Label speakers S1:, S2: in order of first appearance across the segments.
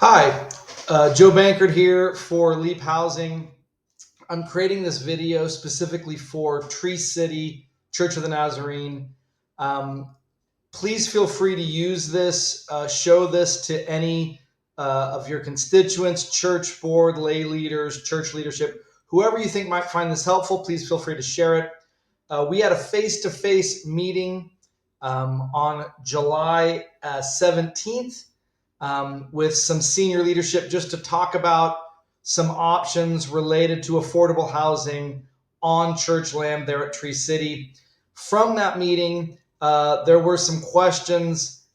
S1: Hi, Joe Bankert here for Leap Housing. I'm creating this video specifically for Tree City Church of the Nazarene. Um, Please feel free to use this, show this to any of your constituents, church board, lay leaders, church leadership, whoever you think might find this helpful. Please feel free to share it. We had a face-to-face meeting on July 17th with some senior leadership just to talk about some options related to affordable housing on church land there at Tree City. From that meeting, there were some questions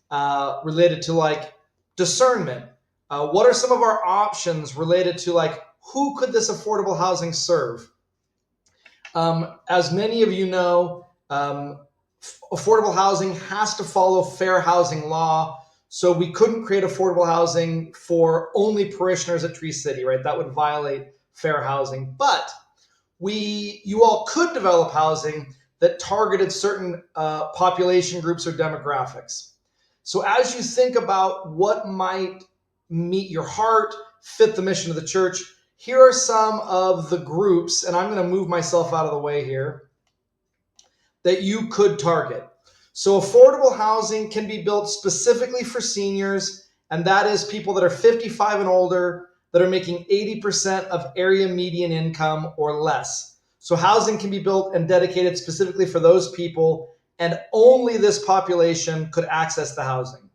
S1: related to like discernment. What are some of our options related to like who could this affordable housing serve? As many of you know, affordable housing has to follow fair housing law. So we couldn't create affordable housing for only parishioners at Tree City, right? That would violate fair housing. But you all could develop housing that targeted certain population groups or demographics. So as you think about what might meet your heart, fit the mission of the church, here are some of the groups, and I'm going to move myself out of the way here, that you could target. So affordable housing can be built specifically for seniors, and that is people that are 55 and older that are making 80% of area median income or less. So housing can be built and dedicated specifically for those people, and only this population could access the housing.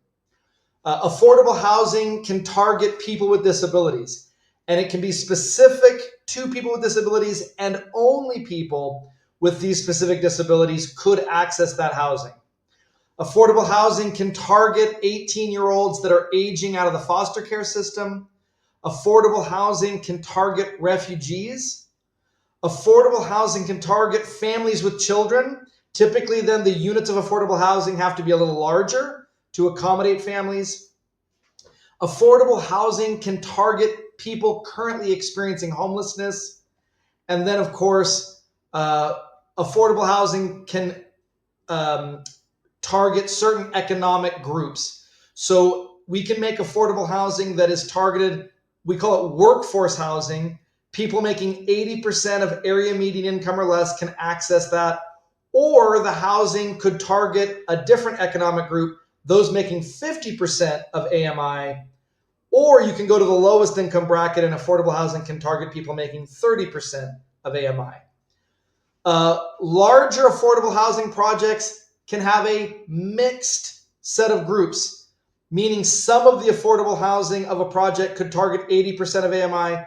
S1: Affordable housing can target people with disabilities, and it can be specific to people with disabilities, and only people with these specific disabilities could access that housing. Affordable housing can target 18-year-olds that are aging out of the foster care system. Affordable housing can target refugees. Affordable housing can target families with children. Typically, then the units of affordable housing have to be a little larger to accommodate families. Affordable housing can target people currently experiencing homelessness. And then, of course, affordable housing can target certain economic groups. So we can make affordable housing that is targeted, we call it workforce housing. People making 80% of area median income or less can access that. Or the housing could target a different economic group, those making 50% of AMI. Or you can go to the lowest income bracket, and affordable housing can target people making 30% of AMI. Larger affordable housing projects can have a mixed set of groups, meaning some of the affordable housing of a project could target 80% of AMI,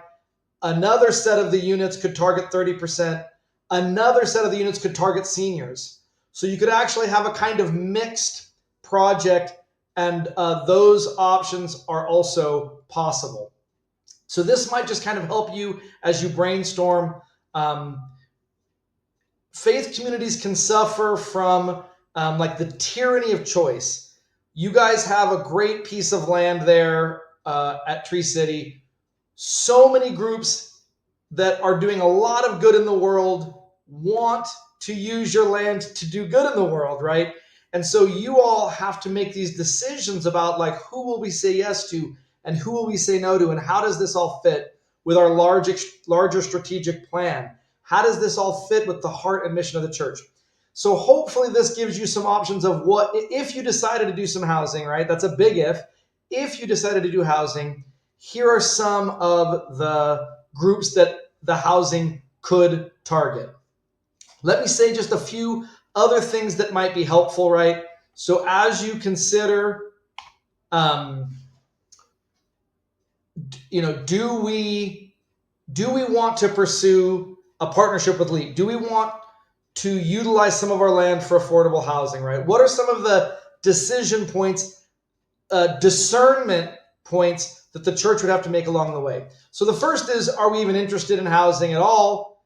S1: another set of the units could target 30%, another set of the units could target seniors. So you could actually have a kind of mixed project, and those options are also possible. So this might just kind of help you as you brainstorm. Faith communities can suffer from like the tyranny of choice. You guys have a great piece of land there at Tree City. So many groups that are doing a lot of good in the world want to use your land to do good in the world, right? And so you all have to make these decisions about like who will we say yes to and who will we say no to, and how does this all fit with our larger strategic plan? How does this all fit with the heart and mission of the church? So hopefully this gives you some options of what, if you decided to do some housing, right? That's a big if. If you decided to do housing, here are some of the groups that the housing could target. Let me say just a few other things that might be helpful, right? So as you consider, do we want to pursue a partnership with LEAP? Do we want to utilize some of our land for affordable housing, right? What are some of the decision points, discernment points that the church would have to make along the way? So the first is, are we even interested in housing at all?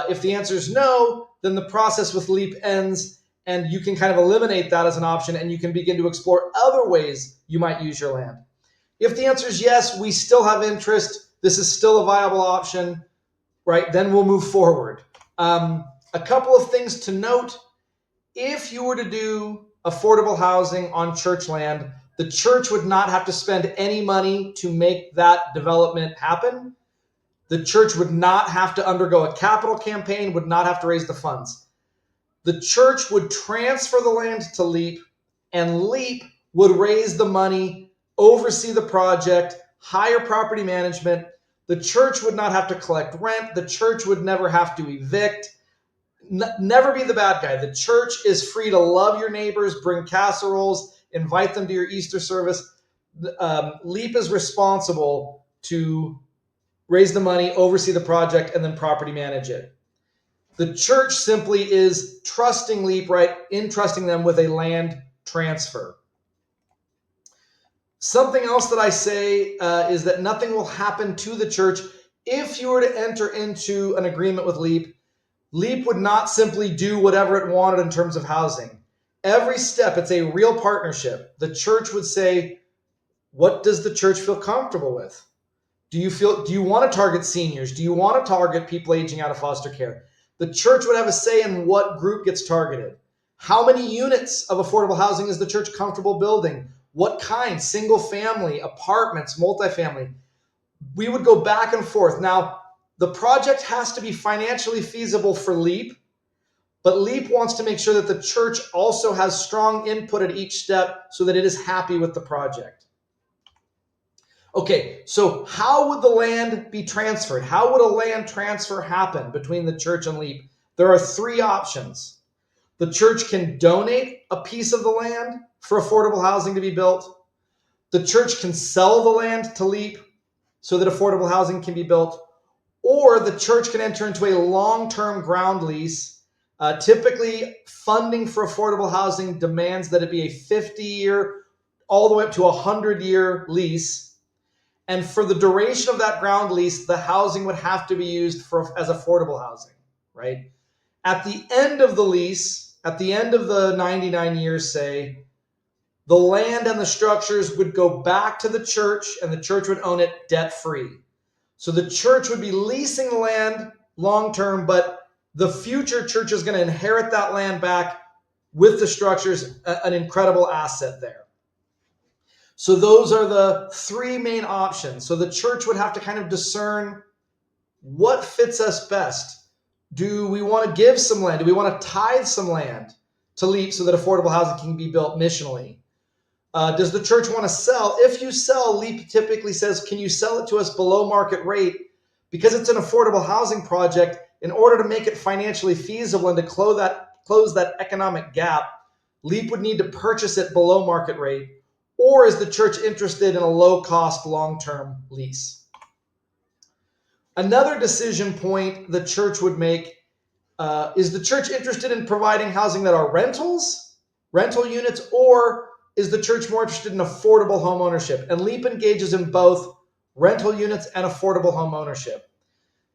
S1: If the answer is no, then the process with LEAP ends, and you can kind of eliminate that as an option, and you can begin to explore other ways you might use your land. If the answer is yes, we still have interest, this is still a viable option, right? Then we'll move forward. A couple of things to note. If you were to do affordable housing on church land, The church would not have to spend any money to make that development happen. The church would not have to undergo a capital campaign, would not have to raise the funds. The church would transfer the land to LEAP, and LEAP would raise the money, oversee the project, hire property management. The church would not have to collect rent. The church would never have to evict. Never be the bad guy. The church is free to love your neighbors, bring casseroles, invite them to your Easter service. LEAP is responsible to raise the money, oversee the project, and then property manage it. The church simply is trusting LEAP, right? Entrusting them with a land transfer. Something else that I say is that nothing will happen to the church if you were to enter into an agreement with LEAP. LEAP would not simply do whatever it wanted in terms of housing. Every step, it's a real partnership. The church would say, what does the church feel comfortable with? Do you want to target seniors? Do you want to target people aging out of foster care? The church would have a say in what group gets targeted. How many units of affordable housing is the church comfortable building? What kind? Single family, apartments, multifamily. We would go back and forth. Now, the project has to be financially feasible for LEAP, but LEAP wants to make sure that the church also has strong input at each step so that it is happy with the project. Okay, so how would the land be transferred? How would a land transfer happen between the church and LEAP? There are three options. The church can donate a piece of the land for affordable housing to be built. The church can sell the land to LEAP so that affordable housing can be built. Or the church can enter into a long-term ground lease. Typically, funding for affordable housing demands that it be a 50-year all the way up to a 100-year lease. And for the duration of that ground lease, the housing would have to be used as affordable housing, right? At the end of the lease, at the end of the 99 years, say, the land and the structures would go back to the church and the church would own it debt-free. So the church would be leasing the land long-term, but the future church is going to inherit that land back with the structures, an incredible asset there. So those are the three main options. So the church would have to kind of discern what fits us best. Do we want to give some land? Do we want to tithe some land to LEAP so that affordable housing can be built missionally? Does the church want to sell? If you sell, LEAP typically says, can you sell it to us below market rate? Because it's an affordable housing project, in order to make it financially feasible and to close that economic gap, LEAP would need to purchase it below market rate. Or is the church interested in a low-cost, long-term lease? Another decision point the church would make is the church interested in providing housing that are rentals, rental units, or is the church more interested in affordable home ownership? And LEAP engages in both rental units and affordable home ownership.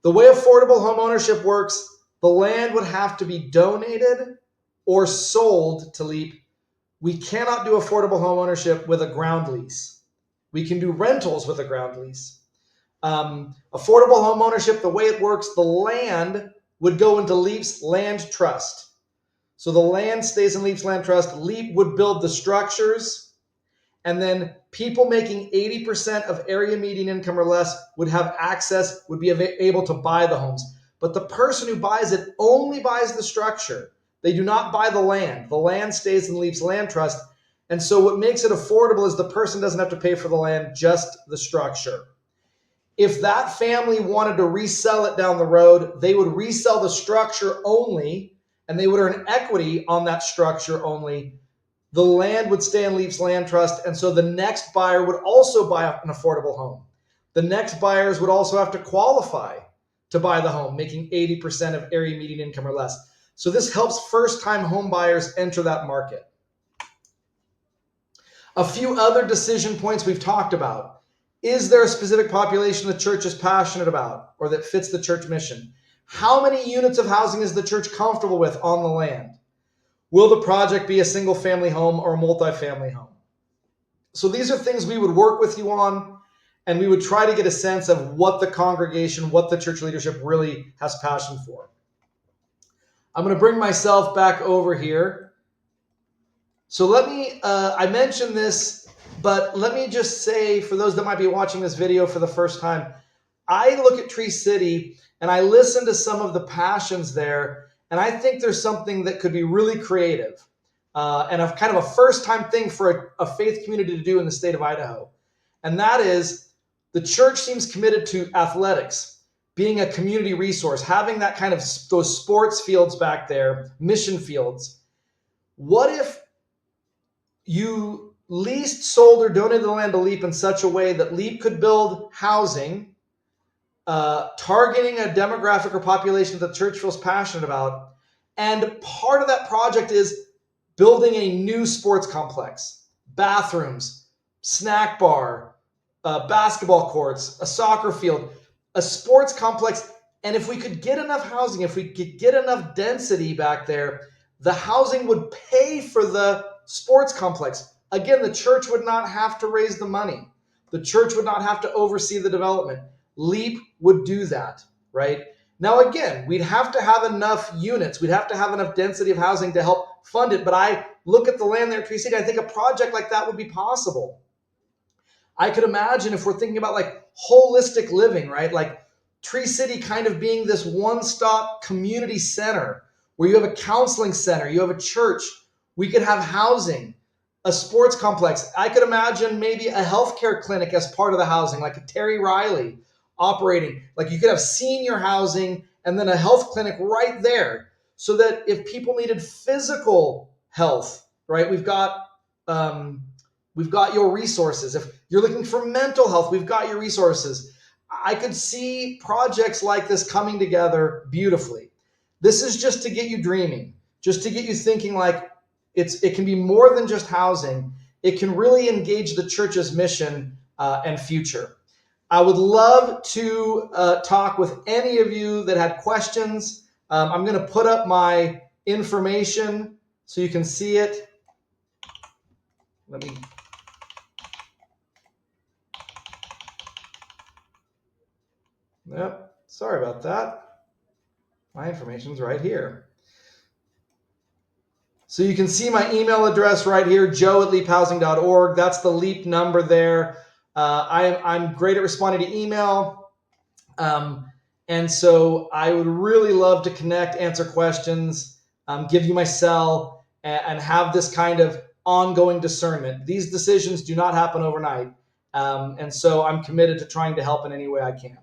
S1: The way affordable home ownership works, the land would have to be donated or sold to LEAP. We cannot do affordable home ownership with a ground lease. We can do rentals with a ground lease. Affordable home ownership, the way it works, the land would go into LEAP's land trust. So the land stays in LEAP's land trust. LEAP would build the structures, and then people making 80% of area median income or less would have access, would be able to buy the homes. But the person who buys it only buys the structure. They do not buy the land. The land stays in LEAP's land trust. And so what makes it affordable is the person doesn't have to pay for the land, just the structure. If that family wanted to resell it down the road, they would resell the structure only, and they would earn equity on that structure only. The land would stay in LEAP's land trust, and so the next buyer would also buy an affordable home. The next buyers would also have to qualify to buy the home, making 80% of area median income or less. So this helps first-time home buyers enter that market. A few other decision points we've talked about. Is there a specific population the church is passionate about or that fits the church mission? How many units of housing is the church comfortable with on the land? Will the project be a single-family home or a multifamily home? So these are things we would work with you on, and we would try to get a sense of what the congregation, what the church leadership really has passion for. I'm going to bring myself back over here. So I mentioned this But let me just say, for those that might be watching this video for the first time, I look at Tree City and I listen to some of the passions there, and I think there's something that could be really creative and a kind of a first-time thing for a faith community to do in the state of Idaho. And that is, the church seems committed to athletics, being a community resource, having that kind of those sports fields back there, mission fields. What if you leased, sold, or donated the land to LEAP in such a way that LEAP could build housing, targeting a demographic or population that the church feels passionate about? And part of that project is building a new sports complex, bathrooms, snack bar, basketball courts, a soccer field, a sports complex. And if we could get enough housing, if we could get enough density back there, the housing would pay for the sports complex. Again, the church would not have to raise the money. The church would not have to oversee the development. LEAP would do that, right? Now, again, we'd have to have enough units. We'd have to have enough density of housing to help fund it. But I look at the land there at Tree City, I think a project like that would be possible. I could imagine, if we're thinking about like holistic living, right? Like Tree City kind of being this one-stop community center where you have a counseling center, you have a church, we could have housing, a sports complex. I could imagine maybe a healthcare clinic as part of the housing, like a Terry Riley operating. Like you could have senior housing and then a health clinic right there, so that if people needed physical health, right, we've got your resources. If you're looking for mental health, we've got your resources. I could see projects like this coming together beautifully. This is just to get you dreaming, just to get you thinking like it can be more than just housing. It can really engage the church's mission and future. I would love to talk with any of you that had questions. I'm going to put up my information so you can see it. Let me. Yep, sorry about that. My information's right here. So you can see my email address right here, joe@leaphousing.org. That's the LEAP number there. I'm great at responding to email. And so I would really love to connect, answer questions, give you my cell, and have this kind of ongoing discernment. These decisions do not happen overnight. And so I'm committed to trying to help in any way I can.